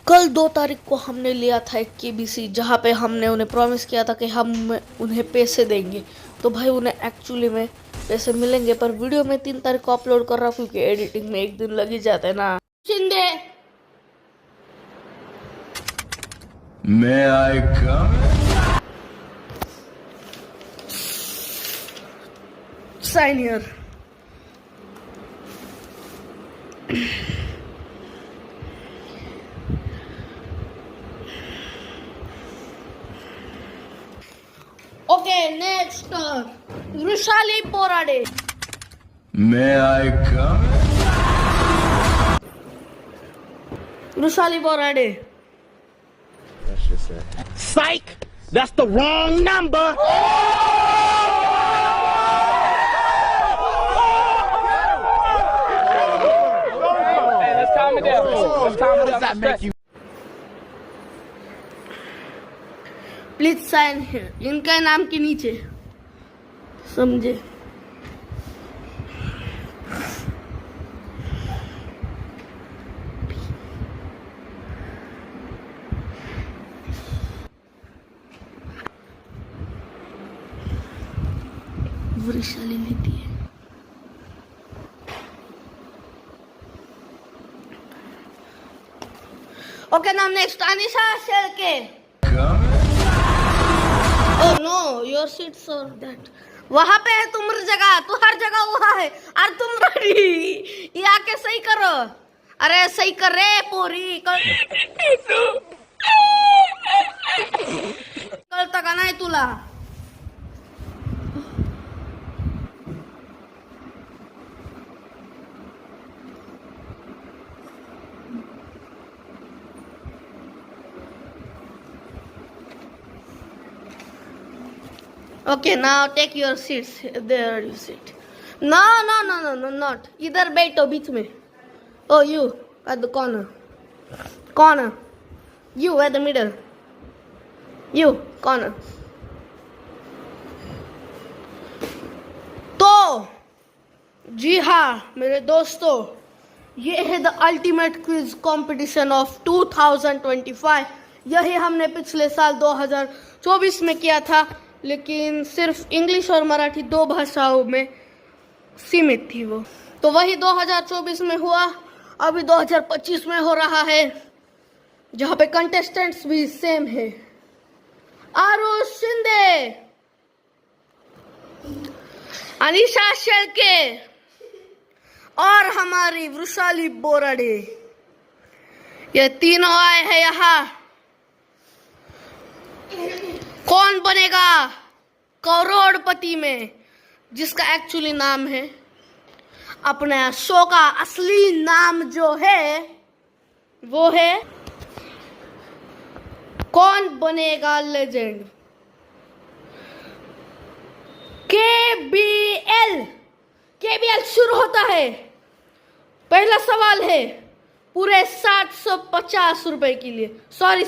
कल 2 तारीख को हमने लिया था एक केबीसी, जहाँ पे हमने उन्हें प्रॉमिस किया था कि हम उन्हें पैसे देंगे। तो भाई उन्हें एक्चुअली में पैसे मिलेंगे, पर वीडियो में 3 तारीख को अपलोड कर रहा हूँ क्योंकि एडिटिंग में एक दिन लग ही जाता है ना। Shinde, May I come? Sign here. Okay, next Vrishali Borade. May I come? Vrishali Borade. Psych! That's the wrong number! Hey, let's calm it down. Let's calm it down. Make you please sign here, इनका नाम के नीचे, समझे? वृषाली लेती है। ओके, नाम next Anisha Shelke. Come? Oh no, your seats are that. वहाँ पे है तुम्हारी जगह, तू हर जगह वहाँ है। अरे तुम रेडी, ये आके सही करो। अरे सही कर रे पोरी, कल तक आना है तुला। Okay, now take your seats. There you sit. No, not. इधर बैठो बीच में. Oh, you at the corner. Corner. You at the middle. You corner. तो जी हाँ मेरे दोस्तों, ये है the ultimate quiz competition of 2025। यही हमने पिछले साल 2024 में किया था, लेकिन सिर्फ इंग्लिश और मराठी 2 भाषाओं में सीमित थी वो। तो वही 2024 में हुआ, अभी 2025 में हो रहा है, जहाँ पे कंटेस्टेंट्स भी सेम है। आरुष शिंदे, अनिशा शेलके और हमारी वृषाली बोराडे, ये तीनों आए हैं यहाँ। कौन बनेगा करोड़पति में, जिसका एक्चुअली नाम है, अपने शो का असली नाम जो है वो है कौन बनेगा लेजेंड। केबीएल शुरू होता है। पहला सवाल है पूरे 750 रुपए के लिए। सॉरी,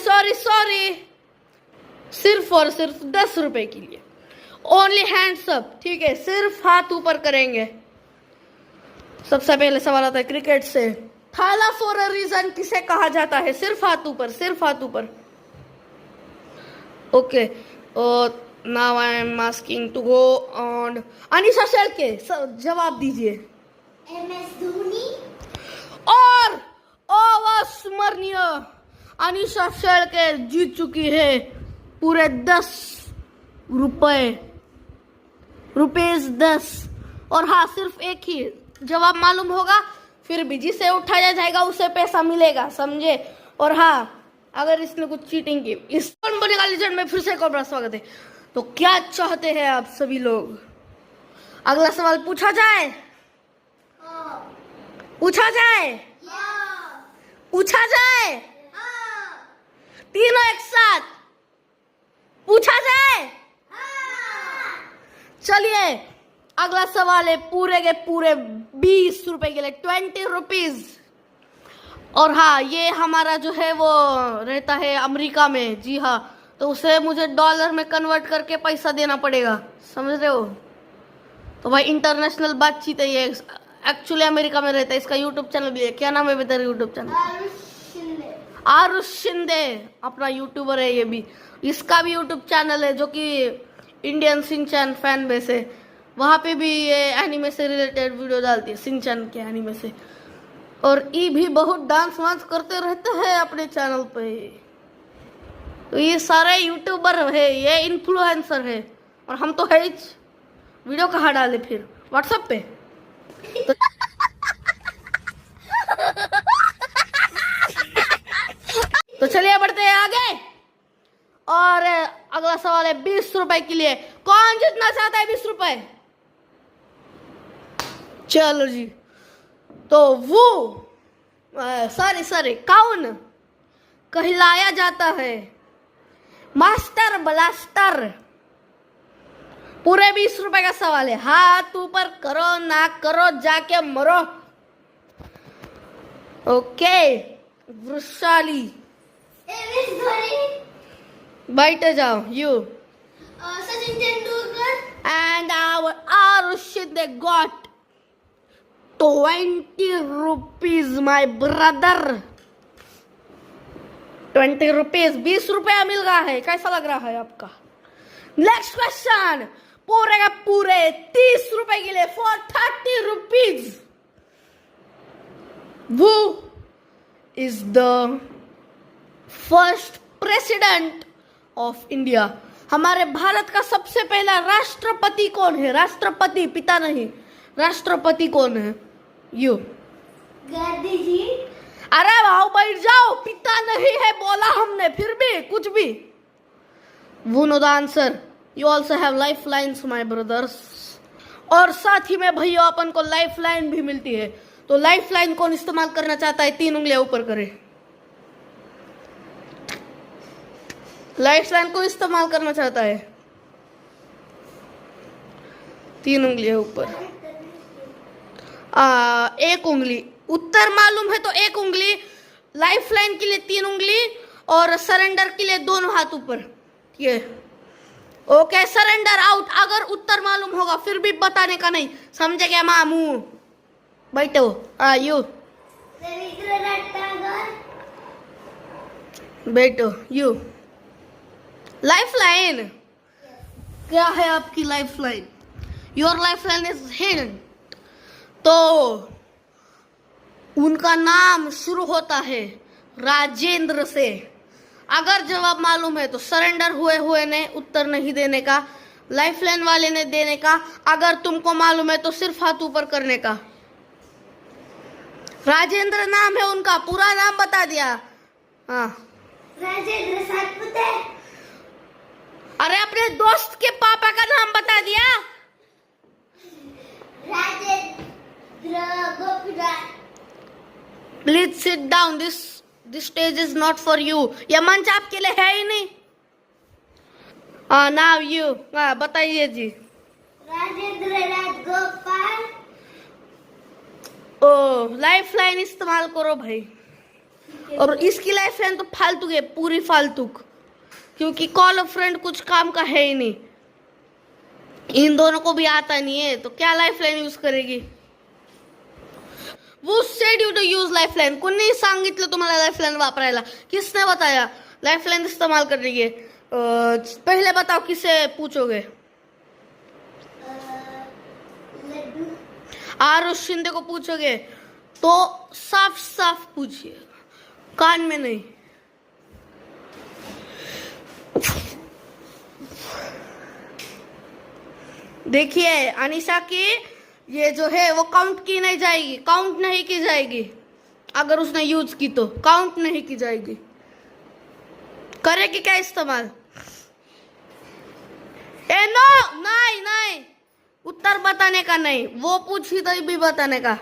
सिर्फ और सिर्फ 10 रुपए के लिए। ओनली हैंड्स अप, ठीक है? सिर्फ हाथ ऊपर करेंगे। सबसे पहले सवाल आता है क्रिकेट से। थाला फॉर अ रीजन किसे कहा जाता है? सिर्फ हाथ ऊपर, सिर्फ हाथ ऊपर। Okay, now I am asking to go on Anisha Shelke, जवाब दीजिए। MS धोनी। और अविस्मरणीय अनिशा शेलके जीत चुकी है पूरे 10 रुपए 10। और हाँ, सिर्फ एक ही जवाब मालूम होगा, फिर भी जिसे उठाया जाएगा उसे पैसा मिलेगा, समझे? और हाँ, अगर इसने कुछ चीटिंग की, इस कौन बनेगा लेजेंड में फिर से एक बार स्वागत है। तो क्या चाहते हैं आप सभी लोग? अगला सवाल पूछा जाए? पूछा जाए? पूछा जाए? तीनों एक साथ पूछा जाए? चलिए, अगला सवाल है पूरे के पूरे 20 रुपए के लिए, 20 रुपीज। और हाँ, ये हमारा जो है वो रहता है अमेरिका में, जी हाँ, तो उसे मुझे डॉलर में कन्वर्ट करके पैसा देना पड़ेगा, समझ रहे हो? तो भाई इंटरनेशनल बातचीत है ये। एक्चुअली अमेरिका में रहता है, इसका यूट्यूब चैनल भी है। क्या नाम है तेरा यूट्यूब चैनल? आरुष शिंदे अपना यूट्यूबर है, ये भी, इसका भी यूट्यूब चैनल है जो कि इंडियन सिंचन फैन बेस है। वहाँ पे भी ये एनिमे से रिलेटेड वीडियो डालती है, सिंचन के एनिमे से। और ये भी बहुत डांस वांस करते रहते हैं अपने चैनल पे। तो ये सारे यूट्यूबर है, ये इन्फ्लुएंसर है, और हम तो है ही। वीडियो कहाँ डाले फिर? व्हाट्सएप पे। तो चलिए बढ़ते हैं आगे। और अगला सवाल है 20 रुपए के लिए। कौन जीतना चाहता है 20 रुपए? चलो जी। तो वो सॉरी कौन कहलाया जाता है मास्टर ब्लास्टर? पूरे 20 रुपए का सवाल है। हाथ ऊपर करो ना करो जाके मरो। ओके वृषाली MS धोनी, बैठ जाओ। You Sachin Tendulkar, and our Arush they got 20 rupees my brother। 20 rupees, 20 रुपया मिल रहा है। कैसा लग रहा है आपका? नेक्स्ट क्वेश्चन पूरे का पूरे 30 रुपए के लिए फॉर 30 रुपीज। वो is the first president of India. हमारे भारत का सबसे पहला राष्ट्रपति कौन है? राष्ट्रपति, पिता नहीं, राष्ट्रपति कौन है? यू गांधी जी। अरे भाव बैठ जाओ, पिता नहीं है बोला हमने, फिर भी कुछ भी। वो know the answer. You also have life lines my brothers. और साथ ही में भैया अपन को लाइफ लाइन भी मिलती है। तो लाइफ लाइन कौन इस्तेमाल करना चाहता है? 3 उंगलियां ऊपर करे। लाइफ लाइन को इस्तेमाल करना चाहता है? 3 उंगलियां ऊपर। 1 उंगली। उत्तर मालूम है तो 1 उंगली, लाइफ लाइन के लिए 3 उंगली, और सरेंडर के लिए दोनों हाथ ऊपर। ये ओके, सरेंडर आउट। अगर उत्तर मालूम होगा फिर भी बताने का नहीं, समझे क्या मामू? बैठो। यू रविंद्रनाथ टैगोर, बैठो। यू लाइफ लाइन क्या है आपकी life line? Your life line is hidden. तो उनका नाम शुरू होता है राजेंद्र से। अगर जवाब मालूम है तो सरेंडर हुए ने उत्तर नहीं देने का, लाइफ लाइन वाले ने देने का। अगर तुमको मालूम है तो सिर्फ हाथ ऊपर करने का। राजेंद्र नाम है उनका, पूरा नाम बता दिया। हाँ, राजेंद्र सातपुते, अरे अपने दोस्त के पापा का नाम बता दिया। Rajendra Gopinath. Please sit down, this stage is not for you. यह मंच आपके लिए है ही नहीं। नाउ यू बताइए जी। राजेंद्र नाथ गोपाल। ओ लाइफ लाइन इस्तेमाल करो भाई। और इसकी लाइफ लाइन तो फालतू है, पूरी फालतू, क्योंकि कॉल ऑफ फ्रेंड कुछ काम का है ही नहीं। इन दोनों को भी आता नहीं है तो क्या लाइफ लाइन यूज करेगी? वो said you to use life line. कोणी सांगितलं तुम्हाला लाइफ लाइन वापरायला? किसने बताया लाइफ लाइन इस्तेमाल करने के? पहले बताओ किसे पूछोगे? लड्डू। आरुष शिंदे को पूछोगे तो साफ साफ पूछिए, कान में नहीं। देखिए अनिशा की ये जो है वो काउंट की नहीं जाएगी, काउंट नहीं की जाएगी। अगर उसने यूज की तो काउंट नहीं की जाएगी। करेगी क्या इस्तेमाल? नो नहीं नहीं, उत्तर बताने का नहीं। वो पूछी तो भी बताने का।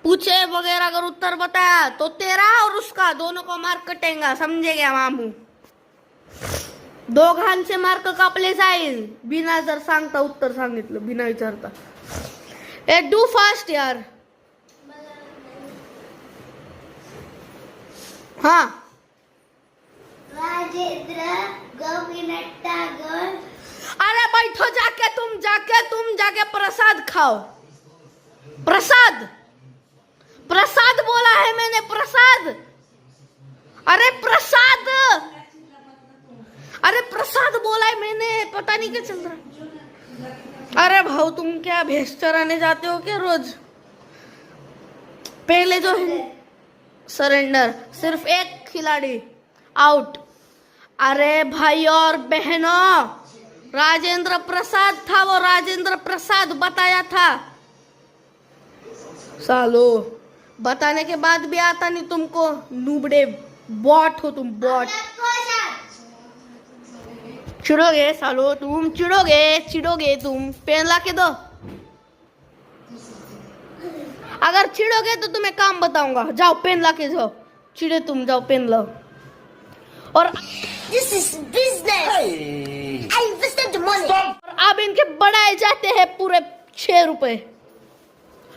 पूछे वगैरह अगर उत्तर बताया तो तेरा और उसका दोनों को मार्क कटेगा, समझे क्या मामू? दोघांचे मार्क कापले जाईल बिना जर सांगता उत्तर सांगितलं, बिना विचारता। ए डू फास्ट यार। हाँ, राजेंद्र गोपीनाथ टैगोर। अरे बैठो जाके तुम जाके प्रसाद खाओ। प्रसाद, प्रसाद बोला है मैंने, प्रसाद। पता नहीं क्या चल रहा है। अरे भाऊ तुम क्या भैंस चराने जाते हो क्या रोज? पहले जो है सरेंडर, सिर्फ एक खिलाड़ी आउट। अरे भाई और बहनों, राजेंद्र प्रसाद था वो, राजेंद्र प्रसाद बताया था। सालो बताने के बाद भी आता नहीं तुमको, नूबड़े बॉट हो तुम, बॉट। चिढ़ोगे सालो तुम, चिढ़ोगे तुम। पेन ला के दो। अगर चिढ़ोगे तो तुम्हें काम बताऊंगा। जाओ पेन ला के जाओ, चिढ़े तुम, जाओ पेन लो। और This is business. I invested the money. और अब इनके बढ़ाए जाते हैं पूरे 6 रुपए।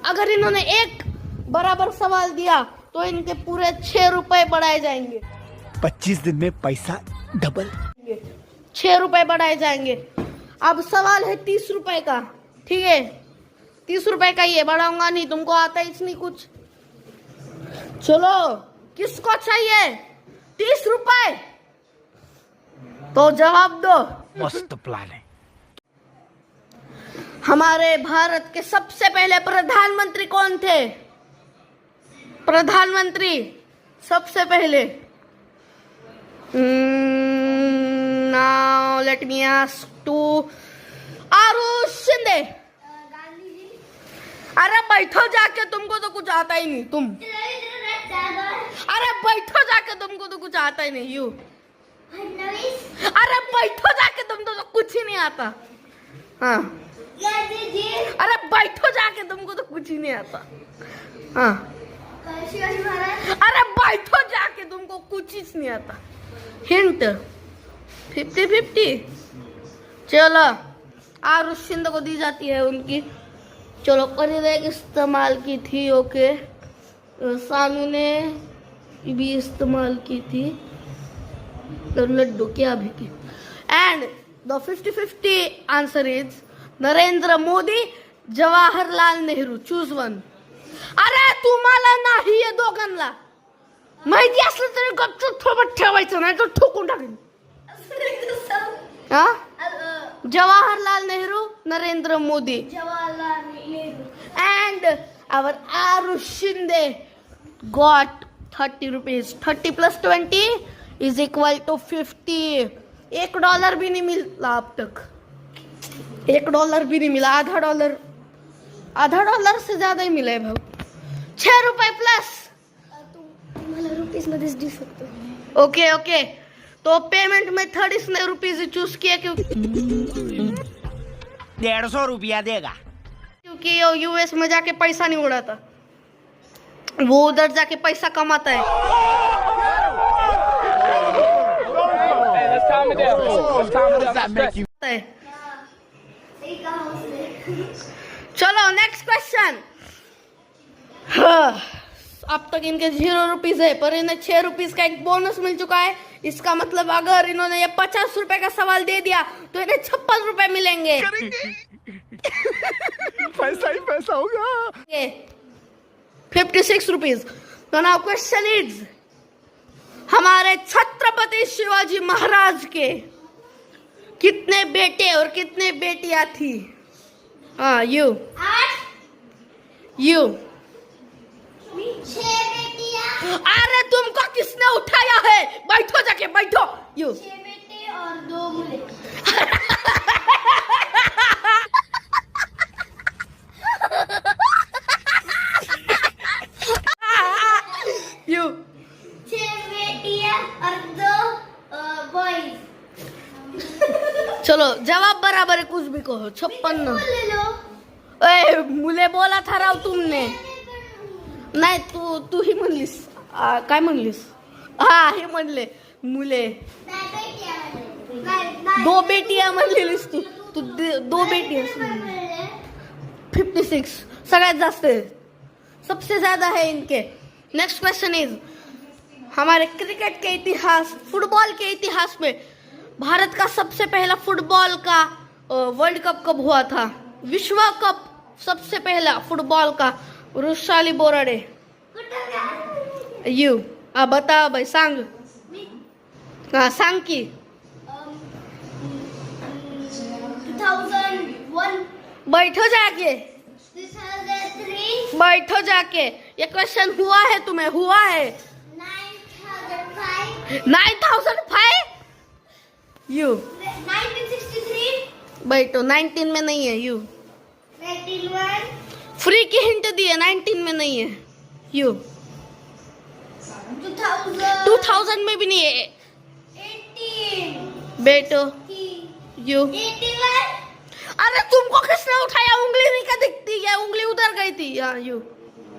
अगर इन्होंने एक बराबर सवाल दिया तो इनके पूरे 6 रुपए बढ़ाए जाएंगे। 25 दिन में पैसा डबल। 6 रुपए बढ़ाए जाएंगे। अब सवाल है 30 रुपए का, ठीक है? 30 रुपए का ये बढ़ाऊंगा नहीं, तुमको आता ही नहीं कुछ। चलो किसको चाहिए 30 रुपए? तो जवाब दो। मस्त प्लान है। हमारे भारत के सबसे पहले प्रधानमंत्री कौन थे? प्रधानमंत्री सबसे पहले, now let me ask to Aarush Shinde. अरे बैठो जाके, तुमको तो कुछ आता ही नहीं तुम। अरे बैठो जाके, तुमको तो कुछ आता ही नहीं। यू अरे बैठो जाके, तुमको तो कुछ ही नहीं आता। हाँ अरे बैठो जाके, तुमको तो कुछ ही नहीं आता। हाँ अरे बैठो जाके, तुमको कुछ ही नहीं आता। हिंट 50-50। चलो आरुष शिंदे को दी जाती है उनकी। चलो करीब इस्तेमाल की थी, ओके। सानू ने भी इस्तेमाल की थी, लड्डू क्या भी की। And the 50-50 answer is Narendra Modi, Jawaharlal Nehru. Choose one. अरे तुम्हाला नाही आहे दोघांना माहिती असलं तरी गपचूप थोबत ठेवायचं, नाही तर ठोकून टाकेन। हा Jawaharlal Nehru, Narendra Modi, and our Arush Shinde got 30 rupees. 30 plus 20 is equal to 50. $1 भी नहीं मिला अब तक, $1 भी नहीं मिला। आधा डॉलर से ज्यादा ही मिला है भाव। 6 रुपए प्लस तुम्हाला रुपीज मध्येच दे सकतो। ओके ओके, तो पेमेंट में 30 रुपीज चूज किया क्योंकि 150 रुपया देगा। क्योंकि वो यूएस में जाके पैसा नहीं उड़ाता, वो उधर जाके पैसा कमाता है। Hey, let's calm it down. Let's calm it down. Make you चलो नेक्स्ट क्वेश्चन। अब तक इनके 0 रुपीज है, पर इन्हें 6 रुपीज का एक बोनस मिल चुका है। इसका मतलब अगर इन्होंने ये 50 रुपए का सवाल दे दिया तो इन्हें 56 रुपए मिलेंगे। पैसा ही पैसा होगा। 56 रुपीज। तो नाउ क्वेश्चन इज, हमारे छत्रपति शिवाजी महाराज के कितने बेटे और कितने बेटियां थी? हाँ यू 6 बेटियां। अरे तुमको किसने उठाया है? बैठो जाके, बैठो। यू 6 बेटे और 2 मुले। यू 6 बेटियां और 2 बॉयज। चलो जवाब बराबर है, कुछ भी कहो। 56। ले लो। ए मुले बोला था राव तुमने। नाही तू ही म्हणलीस। काय म्हणलीस? हा हे म्हणले मुले। 2 बेटियां म्हणलेलीस तू 2 बेटियां। 56 सगळ्यात जास्त है, सबसे ज्यादा है इनके। नेक्स्ट क्वेश्चन इज, हमारे क्रिकेट के इतिहास, फुटबॉल के इतिहास में भारत का सबसे पहला फुटबॉल का वर्ल्ड कप कब हुआ था? विश्व कप सबसे पहला फुटबॉल का। वृषाली बोराडे। यू बता भाई, सांग। हाँ सांग की। 2001, बैठो जाके, 2003, बैठो जाके। ये क्वेश्चन हुआ है तुम्हें, हुआ है। 9005, 9005 यू 1963, बैठो। 19 में नहीं है यू। 1901, फ्री की हिंट दी है, 19 में नहीं है यू। 2000 में भी नहीं है 18, बेटो यू। 81, अरे तुमको किसने उठाया? उंगली नहीं का दिखती है, उंगली उधर गई थी। यहाँ यू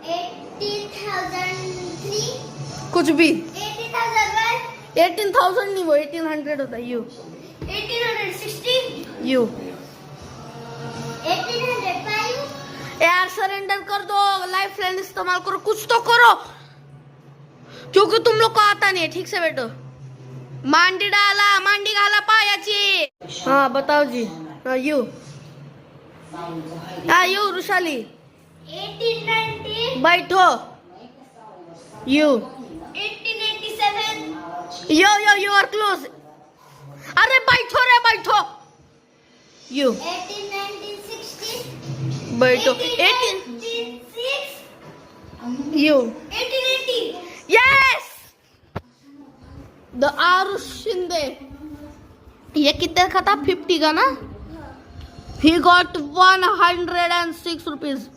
18,003, कुछ भी। 18,001, 18,000 नहीं, वो 1800 होता है यू। 1860, यू 1805, यार सरेंडर कर दो, लाइफ लाइन इस्तेमाल करो, कुछ तो करो, क्योंकि तुम लोग को आता नहीं है। ठीक से बैठो। मांडी डाला, मांडी घाला पायाची। हाँ बताओ जी। हाँ यू। हाँ यू रुशाली 1890, बैठो यू। 1887, you are close. अरे बैठो रे, बैठो यू। 1860, बैठो 18 1896, you. 1880, yes the Aarush Shinde. ये कितने का था? 50 का ना। ही got 106 rupees.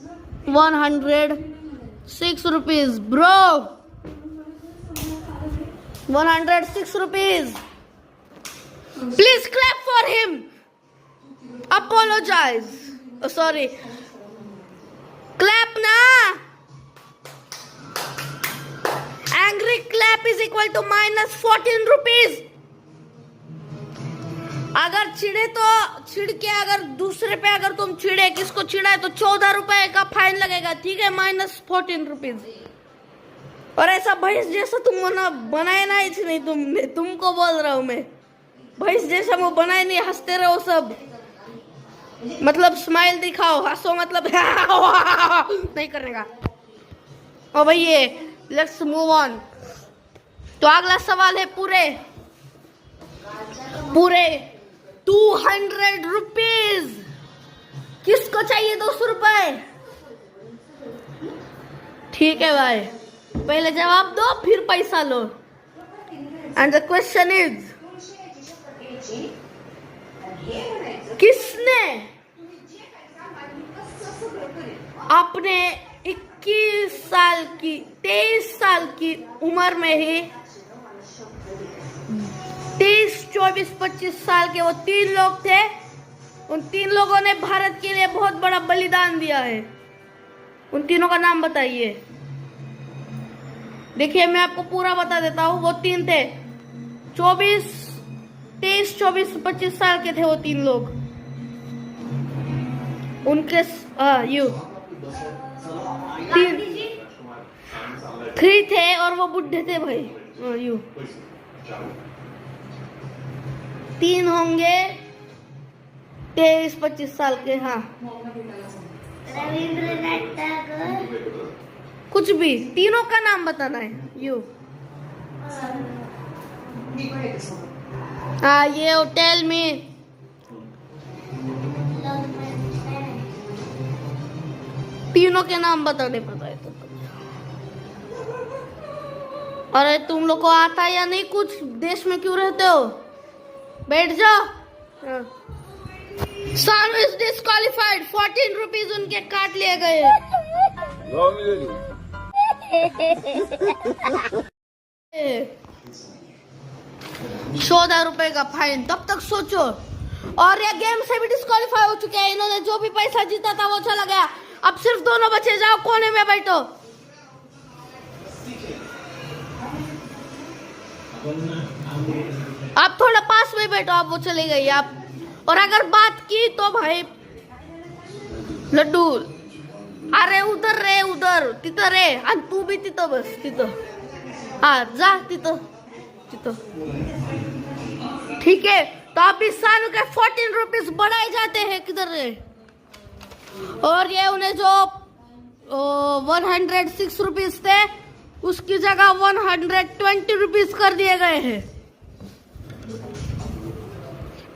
106 rupees bro, 106 rupees. Please clap for him. Apologise, sorry, clap ना। Angry clap is equal to -14 rupees. अगर चिढ़े तो चिढ़ के, अगर दूसरे पे अगर तुम चिढ़े, किसको चिढ़ा है तो 14 रुपए का फाइन लगेगा। ठीक है, -14 रुपीज। और ऐसा भैंस जैसा तुम बनाए ना, नहीं तुमने, तुमको बोल रहा हूं मैं, भैंस जैसा वो बनाए नहीं। हंसते रहो सब, मतलब स्माइल दिखाओ, हंसो मतलब नहीं करने का। और भाई ये लेट्स मूव ऑन। तो अगला सवाल है पूरे 200 रुपीज। किसको चाहिए 200 रुपए? ठीक है भाई, पहले जवाब दो फिर पैसा लो। एंड द क्वेश्चन इज, किसने अपने 21 साल की 23 साल की उम्र में ही 23, 24, 25 साल के वो 3 लोग थे, उन 3 लोगों ने भारत के लिए बहुत बड़ा बलिदान दिया है। उन तीनों का नाम बताइए। देखिए मैं आपको पूरा बता देता हूँ। वो 3 थे, 23, 24, 25 साल के थे वो 3 लोग। उनके यू 3 थे और वो बुढ़े थे भाई। यू 3 होंगे 23, 25 साल के। हाँ रविंद्रनाथ टैगोर, कुछ भी, तीनों का नाम बताना है। यू हाँ ये होटल में तीनों के नाम बताने पता है तो। अरे तुम लोग को आता है या नहीं कुछ? देश में क्यों रहते हो? बैठ जाओ। सानू इज डिस्क्वालिफाइड। 14 रुपीज उनके काट लिए गए। 14 रुपए का फाइन। तब तक सोचो। और ये गेम से भी डिस्क्वालिफाई हो चुके हैं। इन्होंने जो भी पैसा जीता था वो चला गया। अब सिर्फ दोनों बचे। जाओ कोने में बैठो। आप थोड़ा पास में बैठो। आप वो चले गई आप। और अगर बात की तो भाई लड्डू, अरे उधर रे, उधर तिथं रे। आणि तू भी तिथं बस, तिथं। हाँ जा तिथं तिथं। ठीक है, तो आप इस साल के 14 रुपीज बढ़ाए जाते हैं किधर रे। और ये उन्हें जो 106 रुपीज थे उसकी जगह 120 रुपीज कर दिए गए हैं।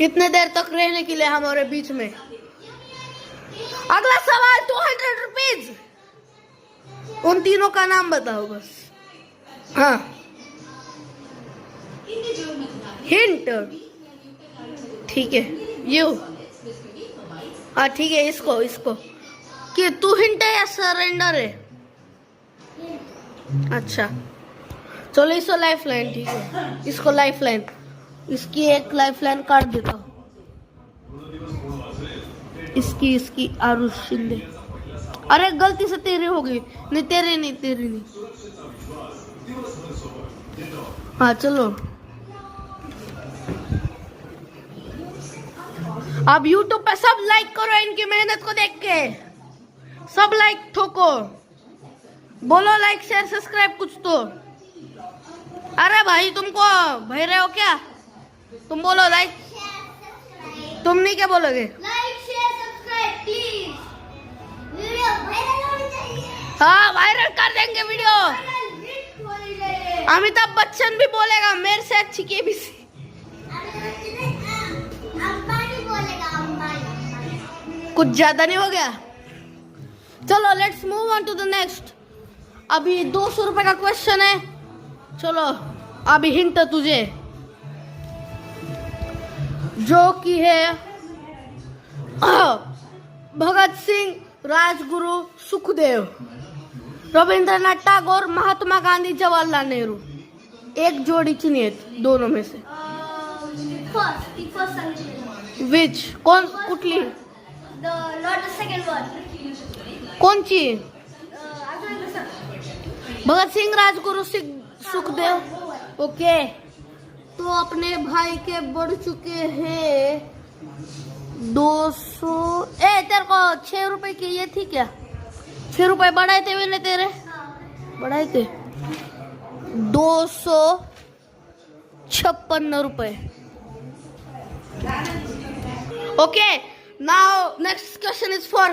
इतने देर तक रहने के लिए हमारे बीच में। अगला सवाल 200 रुपीज। उन तीनों का नाम बताओ बस। हाँ, हिंट। ठीक है, यू। हाँ ठीक है, इसको कि तू हिंट है या सरेंडर है? अच्छा चलो, इसको लाइफ लाइन। ठीक है, इसको लाइफ लाइन, इसकी एक लाइफ लाइन काट देता हूँ। इसकी आरुष शिंदे। अरे गलती से तेरी हो गई। नहीं तेरी नहीं। हाँ चलो, अब YouTube पे सब लाइक करो इनकी मेहनत को देख के। सब लाइक ठोको, बोलो लाइक शेयर सब्सक्राइब कुछ तो। अरे भाई तुमको भय रहे हो क्या? तुम बोलो लाइक। तुम नहीं क्या बोलोगे? Like, share, subscribe, please. Video viral होनी चाहिए। हाँ वायरल कर देंगे वीडियो। वायरल हिट होनी चाहिए। अमिताभ बच्चन भी बोलेगा मेरे से अच्छी केबीसी। अंबानी बोलेगा, अंबानी। कुछ ज्यादा नहीं हो गया? चलो let's move on to the next. अभी 200 रुपए का क्वेश्चन है। चलो अभी हिंट तुझे, जो कि है भगत सिंह, राजगुरु, सुखदेव, रविंद्रनाथ टैगोर, महात्मा गांधी, जवाहरलाल नेहरू। एक जोड़ी चुनिए दोनों में से। First sentence. विच कौन कुठली Not the second one. कौन ची? After भगत सिंह, राजगुरु, सुखदेव। ओके, तो अपने भाई के बढ़ चुके हैं 200। तेरे को 6 रुपए की ये थी क्या? 6 रुपए बढ़ाए थे मैंने तेरे, बढ़ाए थे 256 रुपए। Okay, now next question is for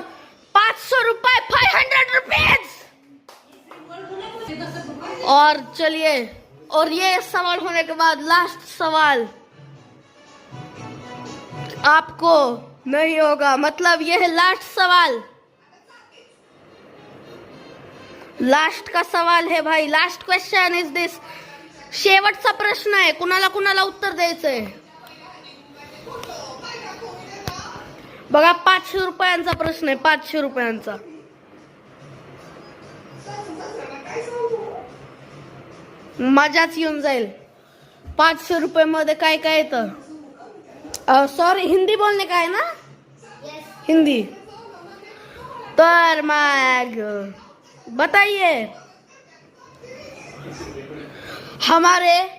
500 रुपए, 500 रुपीज। और चलिए, और ये सवाल होने के बाद लास्ट सवाल आपको नहीं होगा, मतलब ये है लास्ट सवाल। लास्ट का सवाल है भाई, लास्ट क्वेश्चन इज दिस। शेवटचा प्रश्न आहे, कुणाला उत्तर द्यायचंय बघा। 500 रुपयांचा प्रश्न आहे, 500 रुपयांचा। मजाच येऊन जाईल। 500 रुपये मध्ये काय काय येतं? सॉरी, हिंदी बोलने का है ना? हिंदी। तर मग बताइए, हमारे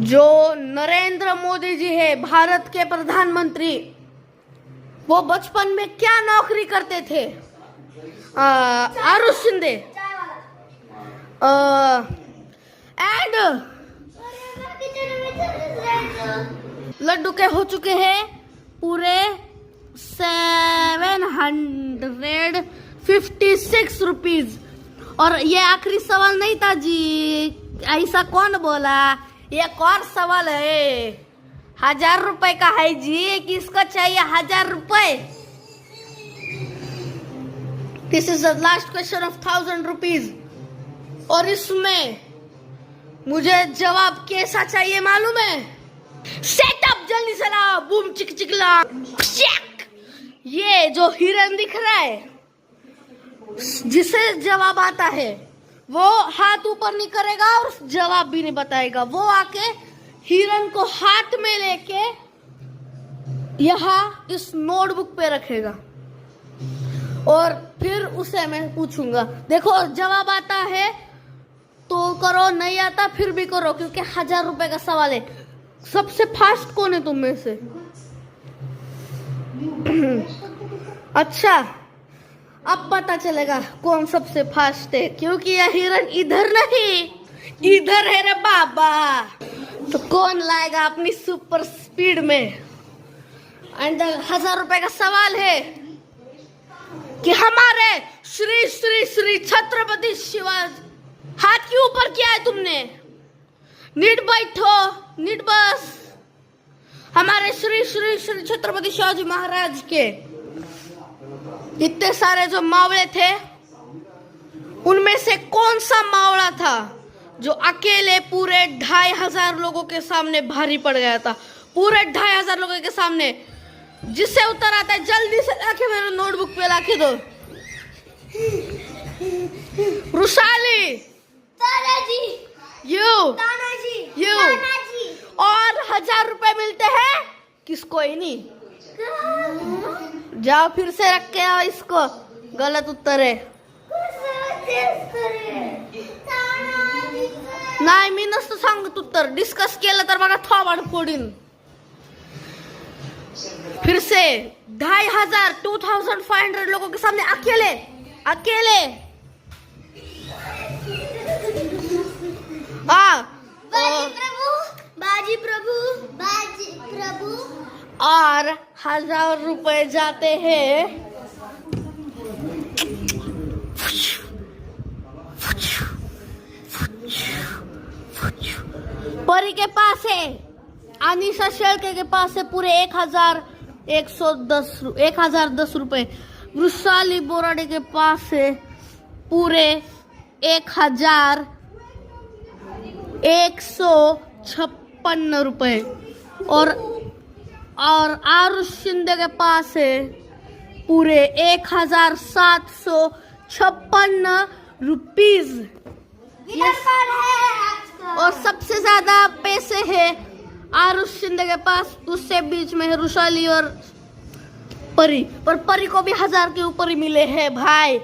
जो नरेंद्र मोदी जी है, भारत के प्रधानमंत्री, वो बचपन में क्या नौकरी करते थे? आरुष शिंदे। एंड लड्डू के हो चुके हैं पूरे 756 रुपीज। और ये आखिरी सवाल नहीं था जी, ऐसा कौन बोला? एक और सवाल है, 1000 रुपए का है जी। किसको चाहिए 1000 रुपए? This is the last question of 1000 rupees. और इसमें मुझे जवाब कैसा चाहिए मालूम है? सेटअप जल्दी से लाओ, बूम चिक चिकला। ये जो हिरन दिख रहा है, जिसे जवाब आता है वो हाथ ऊपर नहीं करेगा और जवाब भी नहीं बताएगा। वो आके हिरन को हाथ में लेके यहाँ इस नोटबुक पे रखेगा और फिर उसे मैं पूछूंगा, देखो जवाब आता है तो करो, नहीं आता फिर भी करो, क्योंकि 1000 रुपए का सवाल है। सबसे फास्ट कौन है तुम में से? अच्छा, अब पता चलेगा कौन सबसे फास्ट है, क्योंकि यह हिरन इधर नहीं, इधर है रे बाबा। तो कौन लाएगा अपनी सुपर स्पीड में? एंड 1000 रुपए का सवाल है कि हमारे श्री श्री श्री छत्रपति शिवाजी, हाथ क्यों ऊपर किया है तुमने? नीट बैठो, नीट बस। हमारे श्री श्री श्री छत्रपति शिवाजी महाराज के इतने सारे जो मावड़े थे, उनमें से कौन सा मावड़ा था जो अकेले पूरे 2500 लोगों के सामने भारी पड़ गया था? पूरे 2500 लोगों के सामने। जिससे उत्तर आता है जल्दी से लाके मेरे नोटबुक पे लाके दो। रुशाली, तानाजी, तानाजी, यू तानाजी। और 1000 रुपए मिलते हैं किसको? ही नहीं। जाओ फिर से रख के आओ इसको। गलत उत्तर है। नाही, मी नसतं सांगत उत्तर। डिस्कस केलं तर बघा थोबाड फोडीन। फिर से 2500 लोगों के सामने अकेले अकेले। बाजी प्रभु, बाजी प्रभु। और 1000 रुपए जाते हैं परी के पास है, अनीशा शेळके के पास है पूरे 1010 रुपए। वृषाली बोराडे के पास है पूरे 1156 रुपए। और आरुष शिंदे के पास है पूरे 1756 रुपीज। और सबसे ज्यादा पैसे है आरुष शिंदे के पास, उससे बीच में है रुशाली और परी। पर परी को भी 1000 के ऊपर ही मिले हैं भाई।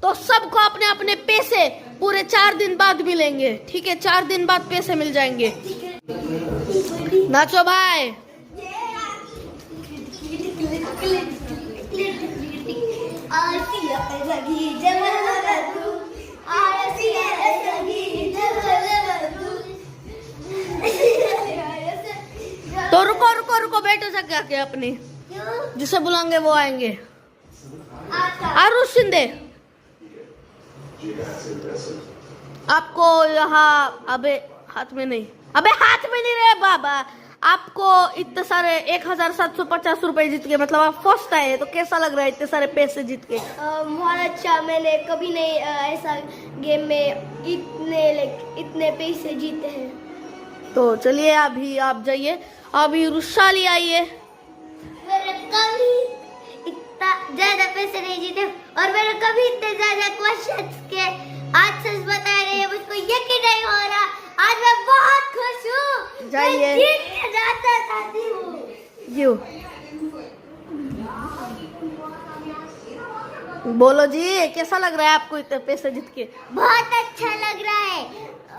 तो सबको अपने अपने पैसे पूरे 4 दिन बाद मिलेंगे, ठीक है? 4 दिन बाद पैसे मिल जाएंगे। नाचो भाई। तो रुको रुको रुको, बैठो जगह के अपनी। जिसे बुलाएंगे वो आएंगे। आरुष शिंदे, आपको यहाँ अबे हाथ में नहीं रहे बाबा। आपको इतने सारे 1750 रुपए जीत के, मतलब आप फर्स्ट आए, तो कैसा लग रहा है इतने सारे पैसे जीत के? बहुत अच्छा। मैंने कभी नहीं ऐसा गेम में इतने पैसे जीते हैं। तो चलिए अभी आप जाइए। अभी रुशाली आइए। मैंने कभी इतना ज्यादा पैसे नहीं जीते और मैंने कभी इतने ज्यादा क्वेश्चंस के आंसर्स बताए नहीं है। मुझको यकीन नहीं हो रहा। आज मैं बहुत खुश हूँ। जाइए। मैं जीत के जाता चाहती हूँ। यू बोलो जी, कैसा लग रहा है आपको इतने पैसे जीत के? बहुत अच्छा लग रहा है।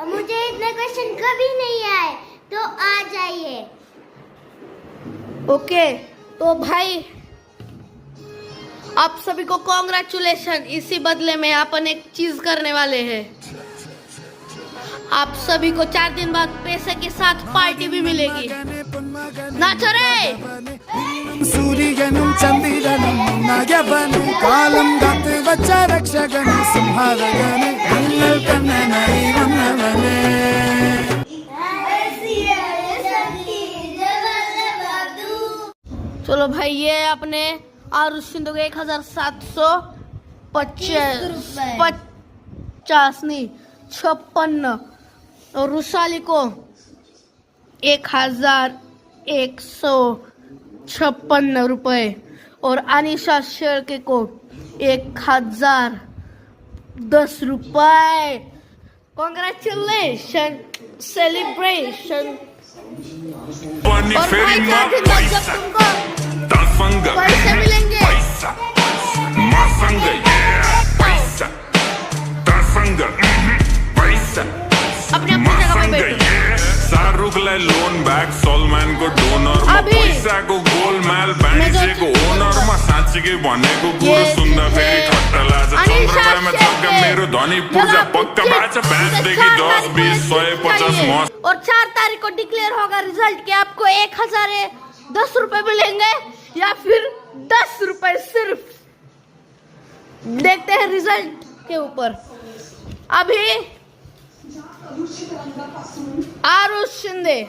मुझे इतने क्वेश्चन कभी नहीं आए, तो आ जाइए। ओके, तो भाई आप सभी को कॉन्ग्रेचुलेशन। इसी बदले में अपन एक चीज करने वाले हैं। आप सभी को 4 दिन बाद पैसे के साथ पार्टी भी मिलेगी। नाचो रे। सूर्यगणं चंद्रगणं नागवनं कालं गत वच्च रक्षगणं संहारगणं कन्नल कन्ननाई वन्नवने। चलो भाई, ये अपने आरुष सिंधु को 1756 और रुशाली को 1156 रुपए और अनीशा शेळके को 1010 रुपए। Congratulation, celebration. और भाई 4 दिन बाद जब तुमको पैसे मिलेंगे, अपने अपनी जगह पे बैठो। शाहरुख ले लोन बैक सोलमैन को डोनर पैसा को गोलमाल बैंडे को ओनर मा साची के बने को गुरु सुंदर फेरी खट्टला जा चंद्र में चौक मेरो धनी पूजा पक्का बाचा बैंड देगी 10 20 150 मौत। और 4 तारीख को डिक्लेयर होगा रिजल्ट कि आपको 1010 रुपए मिलेंगे या फिर 10 रुपए सिर्फ। देखते हैं रिजल्ट के ऊपर। अभी आरुष शिंदे।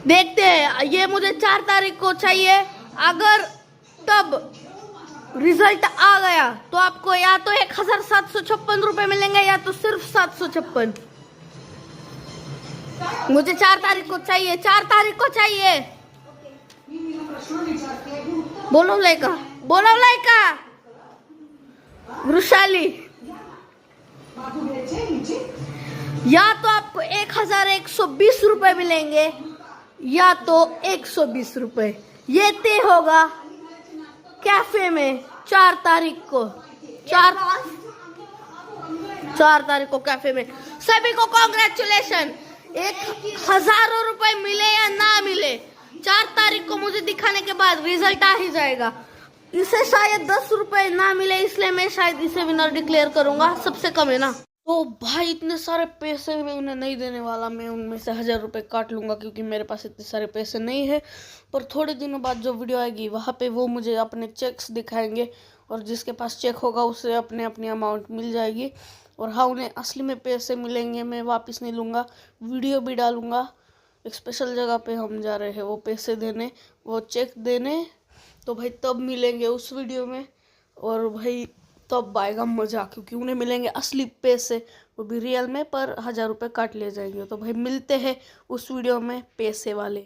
देखते हैं, ये मुझे 4 तारीख को चाहिए। अगर तब रिजल्ट आ गया तो आपको या तो 1756 रुपए मिलेंगे या तो सिर्फ 756। मुझे 4 तारीख को चाहिए, 4 तारीख को चाहिए। बोलो लाइका, बोलो लाइका। वृषाली, या तो आपको 1120 रुपए मिलेंगे या तो 120 रुपए। ये तय होगा कैफे में 4 तारीख को। 4 तारीख को कैफे में। सभी को कांग्रेचुलेशन। 1000 रुपए मिले या ना मिले, 4 तारीख को मुझे दिखाने के बाद रिजल्ट आ ही जाएगा। इसे शायद 10 रुपए ना मिले, इसलिए मैं शायद इसे विनर डिक्लेयर करूंगा। सबसे कम है ना। तो भाई इतने सारे पैसे मैं उन्हें नहीं देने वाला। मैं उनमें से 1000 रुपए काट लूंगा क्योंकि मेरे पास इतने सारे पैसे नहीं है। पर थोड़े दिनों बाद जो वीडियो आएगी वहाँ पे वो मुझे अपने चेक्स दिखाएंगे और जिसके पास चेक होगा उसे अपने अपनी अमाउंट मिल जाएगी। और हाँ, उन्हें असली में पैसे मिलेंगे, मैं वापस नहीं लूँगा। वीडियो भी डालूंगा। एक स्पेशल जगह पे हम जा रहे हैं वो पैसे देने, वो चेक देने। तो भाई तब मिलेंगे उस वीडियो में। और भाई तब आएगा मजा क्योंकि उन्हें मिलेंगे असली पैसे, वो भी रियल में, पर 1000 रुपए काट ले जाएंगे। तो भाई मिलते हैं उस वीडियो में पैसे वाले।